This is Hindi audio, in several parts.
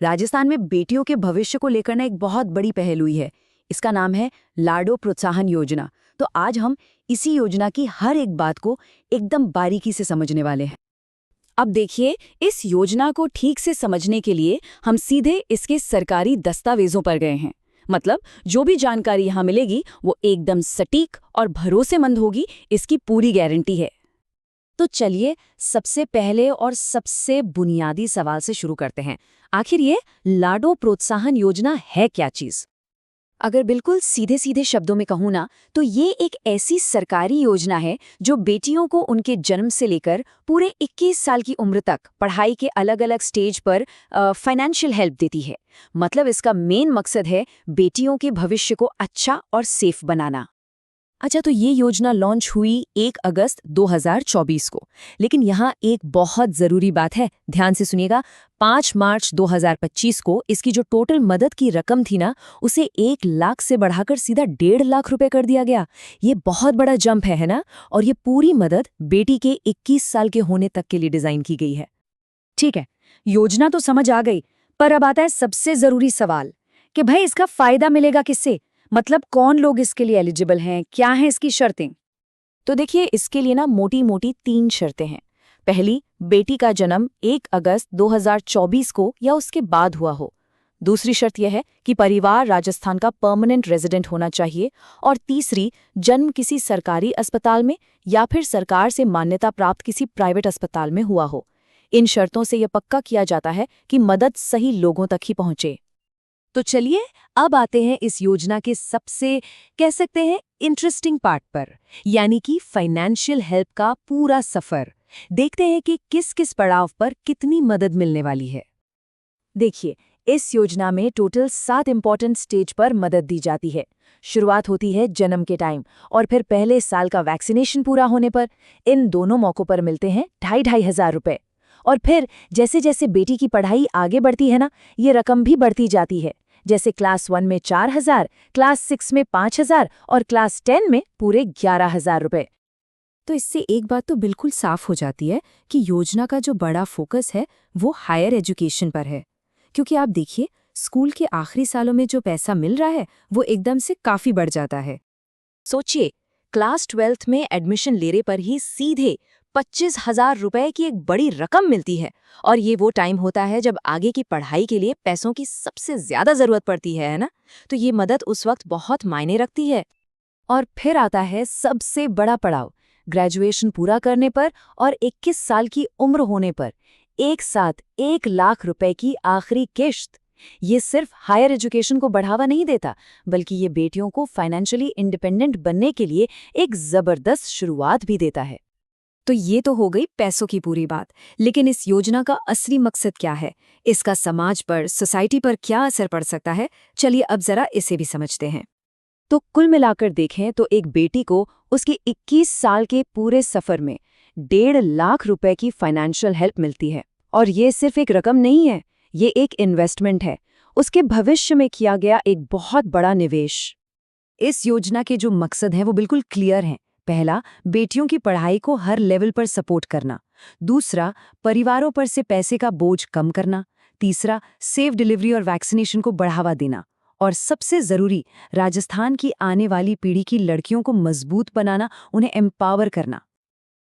राजस्थान में बेटियों के भविष्य को लेकर ना एक बहुत बड़ी पहल हुई है। इसका नाम है लाडो प्रोत्साहन योजना। तो आज हम इसी योजना की हर एक बात को एकदम बारीकी से समझने वाले हैं। अब देखिए, इस योजना को ठीक से समझने के लिए हम सीधे इसके सरकारी दस्तावेजों पर गए हैं। मतलब जो भी जानकारी यहाँ मिलेगी वो एकदम सटीक और भरोसेमंद होगी, इसकी पूरी गारंटी है। तो चलिए सबसे पहले और सबसे बुनियादी सवाल से शुरू करते हैं। आखिर ये लाडो प्रोत्साहन योजना है क्या चीज? अगर बिल्कुल सीधे सीधे शब्दों में कहूँ ना, तो ये एक ऐसी सरकारी योजना है जो बेटियों को उनके जन्म से लेकर पूरे 21 साल की उम्र तक पढ़ाई के अलग अलग स्टेज पर फाइनेंशियल हेल्प देती है। मतलब इसका मेन मकसद है बेटियों के भविष्य को अच्छा और सेफ बनाना। अच्छा, तो ये योजना लॉन्च हुई 1 अगस्त 2024 को। लेकिन यहाँ एक बहुत ज़रूरी बात है, ध्यान से सुनिएगा। 5 मार्च 2025 को इसकी जो टोटल मदद की रकम थी ना, उसे 1 लाख से बढ़ाकर सीधा 1.5 लाख रुपए कर दिया गया। ये बहुत बड़ा जंप है ना? और ये पूरी मदद बेटी के 21 साल के होने तक के लिए डिज़ाइन की गई है। ठीक है, योजना तो समझ आ गई, पर अब आता है सबसे ज़रूरी सवाल कि भाई इसका फ़ायदा मिलेगा किससे? मतलब कौन लोग इसके लिए एलिजिबल हैं, क्या हैं इसकी शर्तें? तो देखिए, इसके लिए ना मोटी मोटी 3 शर्तें हैं। पहली, बेटी का जन्म 1 अगस्त 2024 को या उसके बाद हुआ हो। दूसरी शर्त यह है कि परिवार राजस्थान का परमानेंट रेजिडेंट होना चाहिए। और तीसरी, जन्म किसी सरकारी अस्पताल में या फिर सरकार से मान्यता प्राप्त किसी प्राइवेट अस्पताल में हुआ हो। इन शर्तों से यह पक्का किया जाता है कि मदद सही लोगों तक ही पहुंचे। तो चलिए अब आते हैं इस योजना के सबसे, कह सकते हैं, इंटरेस्टिंग पार्ट पर, यानी कि फाइनेंशियल हेल्प का पूरा सफर। देखते हैं कि किस किस पड़ाव पर कितनी मदद मिलने वाली है। देखिए, इस योजना में टोटल 7 इंपॉर्टेंट स्टेज पर मदद दी जाती है। शुरुआत होती है जन्म के टाइम, और फिर पहले साल का वैक्सीनेशन पूरा होने पर। इन दोनों मौकों पर मिलते हैं 2,500 हजार रुपए। और फिर जैसे जैसे बेटी की पढ़ाई आगे बढ़ती है ना, ये रकम भी बढ़ती जाती है। जैसे क्लास 1 में 4,000, क्लास 6 में 5,000 और क्लास 10 में पूरे 11,000 रुपए। तो इससे एक बात तो बिल्कुल साफ हो जाती है कि योजना का जो बड़ा फोकस है वो हायर एजुकेशन पर है। क्योंकि आप देखिए, स्कूल के आखिरी सालों में जो पैसा मिल रहा है वो एकदम से काफी बढ़ जाता है। सोचिए, क्लास 12th में एडमिशन लेने पर ही सीधे 25,000 रुपए की एक बड़ी रकम मिलती है। और ये वो टाइम होता है जब आगे की पढ़ाई के लिए पैसों की सबसे ज्यादा जरूरत पड़ती है ना? तो ये मदद उस वक्त बहुत मायने रखती है। और फिर आता है सबसे बड़ा पड़ाव, ग्रेजुएशन पूरा करने पर और 21 साल की उम्र होने पर एक साथ 1 लाख रुपए की आखिरी किश्त। ये सिर्फ हायर एजुकेशन को बढ़ावा नहीं देता, बल्कि ये बेटियों को फाइनेंशियली इंडिपेंडेंट बनने के लिए एक जबरदस्त शुरुआत भी देता है। तो ये तो हो गई पैसों की पूरी बात, लेकिन इस योजना का असली मकसद क्या है? इसका समाज पर, सोसाइटी पर क्या असर पड़ सकता है? चलिए अब जरा इसे भी समझते हैं। तो कुल मिलाकर देखें तो एक बेटी को उसके 21 साल के पूरे सफर में 1.5 लाख रुपए की फाइनेंशियल हेल्प मिलती है। और ये सिर्फ एक रकम नहीं है, ये एक इन्वेस्टमेंट है, उसके भविष्य में किया गया एक बहुत बड़ा निवेश। इस योजना के जो मकसद हैं वो बिल्कुल क्लियर हैं। पहला, बेटियों की पढ़ाई को हर लेवल पर सपोर्ट करना। दूसरा, परिवारों पर से पैसे का बोझ कम करना। तीसरा, सेफ डिलीवरी और वैक्सीनेशन को बढ़ावा देना। और सबसे जरूरी, राजस्थान की आने वाली पीढ़ी की लड़कियों को मजबूत बनाना, उन्हें एम्पावर करना।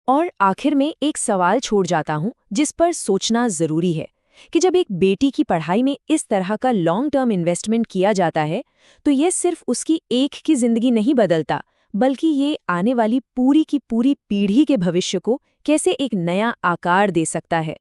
और आखिर में एक सवाल छोड़ जाता हूं जिस पर सोचना जरूरी है कि जब एक बेटी की पढ़ाई में इस तरह का लॉन्ग टर्म इन्वेस्टमेंट किया जाता है, तो ये सिर्फ उसकी एक की जिंदगी नहीं बदलता, बल्कि ये आने वाली पूरी की पूरी पीढ़ी के भविष्य को कैसे एक नया आकार दे सकता है।